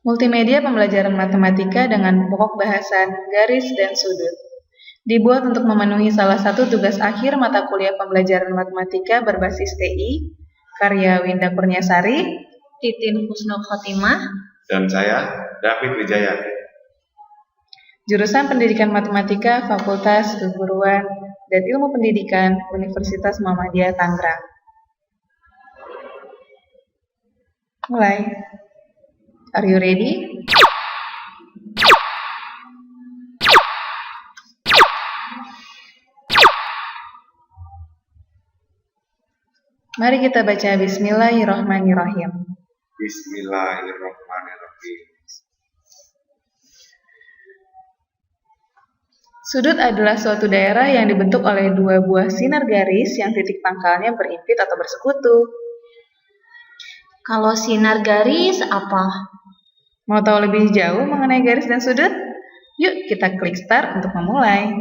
Multimedia pembelajaran matematika dengan pokok bahasan garis dan sudut. Dibuat untuk memenuhi salah satu tugas akhir mata kuliah pembelajaran matematika berbasis TI, karya Winda Kurniasari, Titin Husnul Khotimah, dan saya, David Wijaya. Jurusan Pendidikan Matematika, Fakultas Keguruan dan Ilmu Pendidikan, Universitas Muhammadiyah Tangerang. Mulai. Are you ready? Mari kita baca Bismillahirrahmanirrahim. Bismillahirrahmanirrahim. Sudut adalah suatu daerah yang dibentuk oleh dua buah sinar garis yang titik pangkalnya berimpit atau bersekutu. Kalau sinar garis apa? Mau tahu lebih jauh mengenai garis dan sudut? Yuk kita klik start untuk memulai.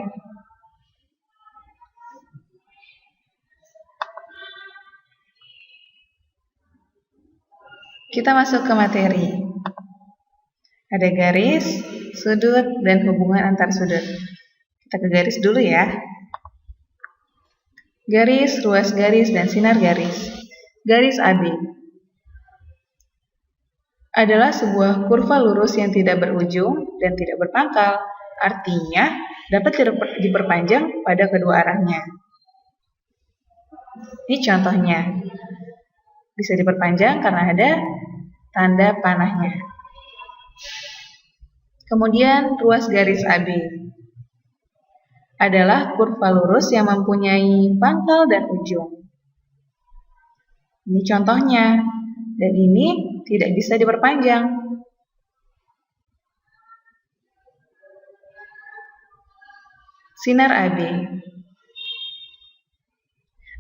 Kita masuk ke materi. Ada garis, sudut, dan hubungan antar sudut. Kita ke garis dulu ya. Garis, ruas garis, dan sinar garis. Garis AB adalah sebuah kurva lurus yang tidak berujung dan tidak berpangkal. Artinya, dapat diperpanjang pada kedua arahnya. Ini contohnya. Bisa diperpanjang karena ada tanda panahnya. Kemudian, ruas garis AB adalah kurva lurus yang mempunyai pangkal dan ujung. Ini contohnya, dan ini tidak bisa diperpanjang. Sinar AB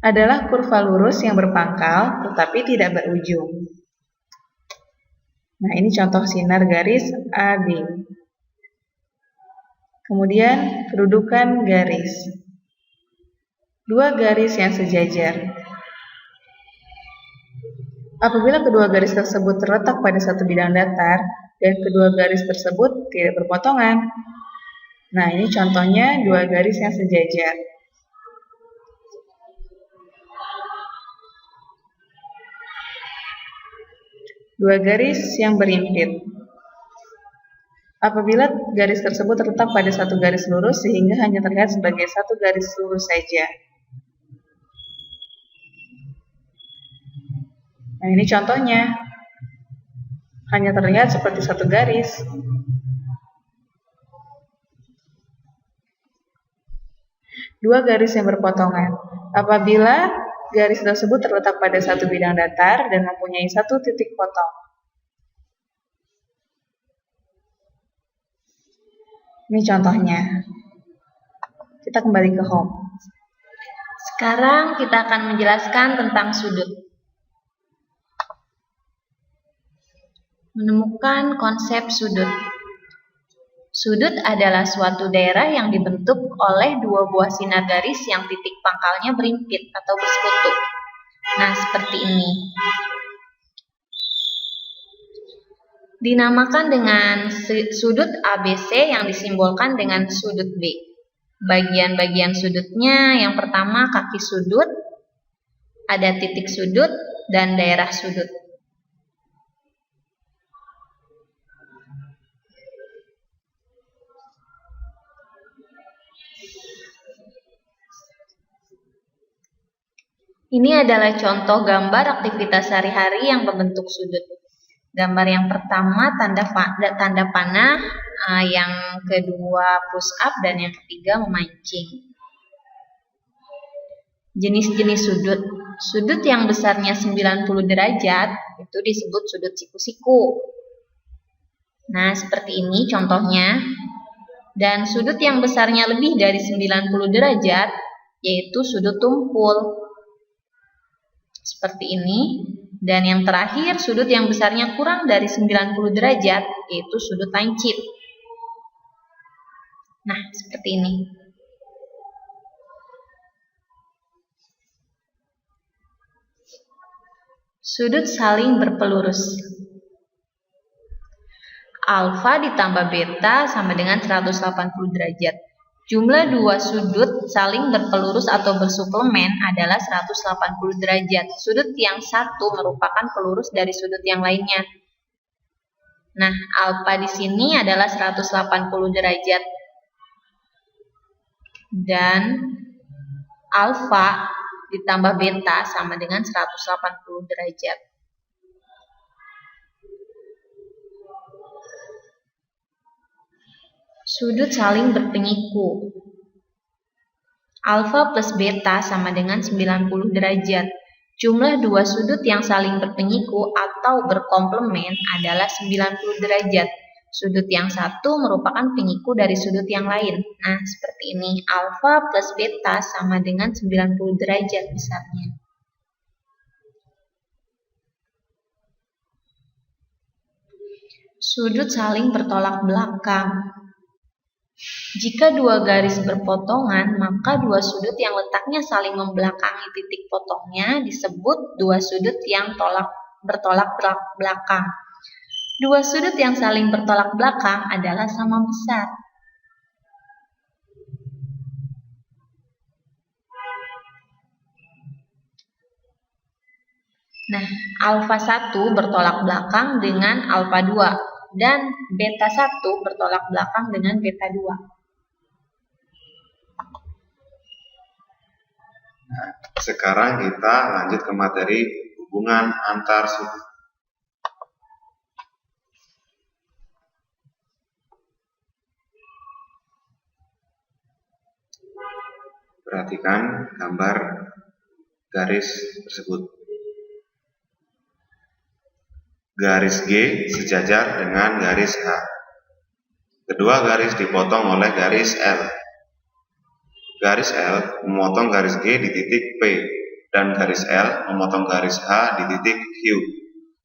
adalah kurva lurus yang berpangkal tetapi tidak berujung. Nah, ini contoh sinar garis AB. Kemudian, kedudukan garis. Dua garis yang sejajar. Apabila kedua garis tersebut terletak pada satu bidang datar dan kedua garis tersebut tidak berpotongan. Nah, ini contohnya dua garis yang sejajar. Dua garis yang berimpit. Apabila garis tersebut terletak pada satu garis lurus sehingga hanya terlihat sebagai satu garis lurus saja. Nah, ini contohnya. Hanya terlihat seperti satu garis. Dua garis yang berpotongan. Apabila garis tersebut terletak pada satu bidang datar dan mempunyai satu titik potong. Ini contohnya. Kita kembali ke home. Sekarang kita akan menjelaskan tentang sudut. Menemukan konsep sudut. Sudut adalah suatu daerah yang dibentuk oleh dua buah sinar garis yang titik pangkalnya berimpit atau bersekutu. Nah, seperti ini. Dinamakan dengan sudut ABC yang disimbolkan dengan sudut B. Bagian-bagian sudutnya yang pertama kaki sudut, ada titik sudut, dan daerah sudut. Ini adalah contoh gambar aktivitas sehari-hari yang membentuk sudut. Gambar yang pertama tanda panah, yang kedua push up, dan yang ketiga memancing. Jenis-jenis sudut. Sudut yang besarnya 90 derajat itu disebut sudut siku-siku. Nah, seperti ini contohnya. Dan sudut yang besarnya lebih dari 90 derajat yaitu sudut tumpul. Seperti ini. Dan yang terakhir, sudut yang besarnya kurang dari 90 derajat, yaitu sudut lancip. Nah, seperti ini. Sudut saling berpelurus. alfa ditambah beta sama dengan 180 derajat. Jumlah dua sudut saling berpelurus atau bersuplemen adalah 180 derajat. Sudut yang satu merupakan pelurus dari sudut yang lainnya. Nah, alfa di sini adalah 180 derajat. Dan alfa ditambah beta sama dengan 180 derajat. Sudut saling berpenyiku. Alfa plus beta sama dengan 90 derajat. Jumlah dua sudut yang saling berpenyiku atau berkomplemen adalah 90 derajat. Sudut yang satu merupakan penyiku dari sudut yang lain. Nah, seperti ini. Alfa plus beta sama dengan 90 derajat besarnya. Sudut saling bertolak belakang. Jika dua garis berpotongan, maka dua sudut yang letaknya saling membelakangi titik potongnya disebut dua sudut yang bertolak belakang. Dua sudut yang saling bertolak belakang adalah sama besar. Nah, alfa 1 bertolak belakang dengan alfa 2. Dan beta 1 bertolak belakang dengan beta 2. Nah, sekarang kita lanjut ke materi hubungan antar sudut. Perhatikan gambar garis tersebut. Garis G sejajar dengan garis H. Kedua garis dipotong oleh garis L. Garis L memotong garis G di titik P dan garis L memotong garis H di titik Q,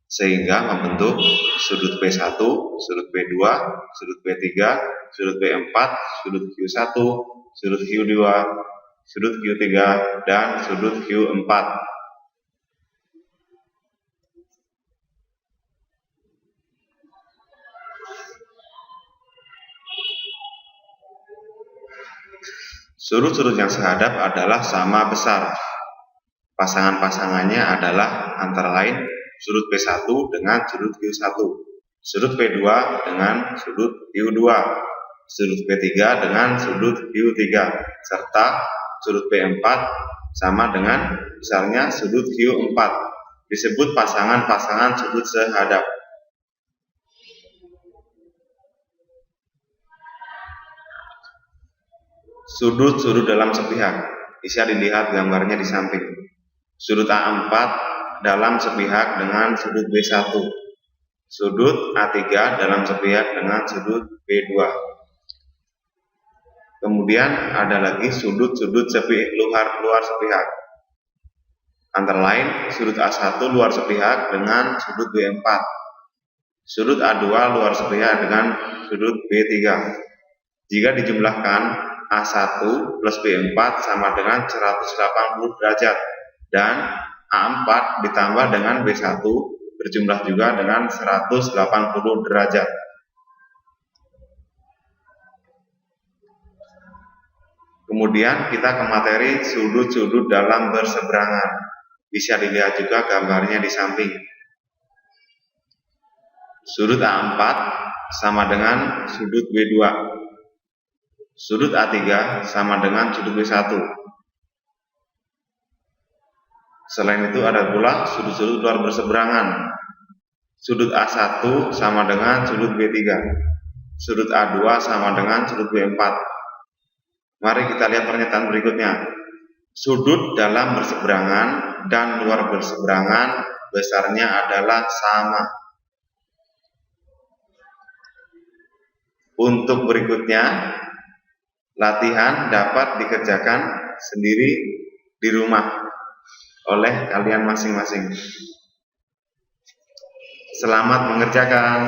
sehingga membentuk sudut P1, sudut P2, sudut P3, sudut P4, sudut Q1, sudut Q2, sudut Q3, dan sudut Q4. Sudut-sudut yang sehadap adalah sama besar. Pasangan-pasangannya adalah antara lain sudut P1 dengan sudut Q1, sudut P2 dengan sudut Q2, sudut P3 dengan sudut Q3, serta sudut P4 sama dengan besarnya sudut Q4. Disebut pasangan-pasangan sudut sehadap. Sudut-sudut dalam sepihak. Bisa dilihat gambarnya di samping. Sudut A4 dalam sepihak dengan sudut B1. Sudut A3 dalam sepihak dengan sudut B2. Kemudian ada lagi sudut-sudut luar sepihak. Antara lain sudut A1 luar sepihak dengan sudut B4. Sudut A2 luar sepihak dengan sudut B3. Jika dijumlahkan A1 plus B4 sama dengan 180 derajat dan A4 ditambah dengan B1 berjumlah juga dengan 180 derajat. Kemudian kita ke materi sudut-sudut dalam berseberangan. Bisa dilihat juga gambarnya di samping. Sudut A4 sama dengan sudut B2. Sudut A3 sama dengan sudut B1. Selain itu ada pula sudut-sudut luar berseberangan. Sudut A1 sama dengan sudut B3. Sudut A2 sama dengan sudut B4. Mari kita lihat pernyataan berikutnya. Sudut dalam berseberangan dan luar berseberangan besarnya adalah sama. Untuk berikutnya, latihan dapat dikerjakan sendiri di rumah oleh kalian masing-masing. Selamat mengerjakan.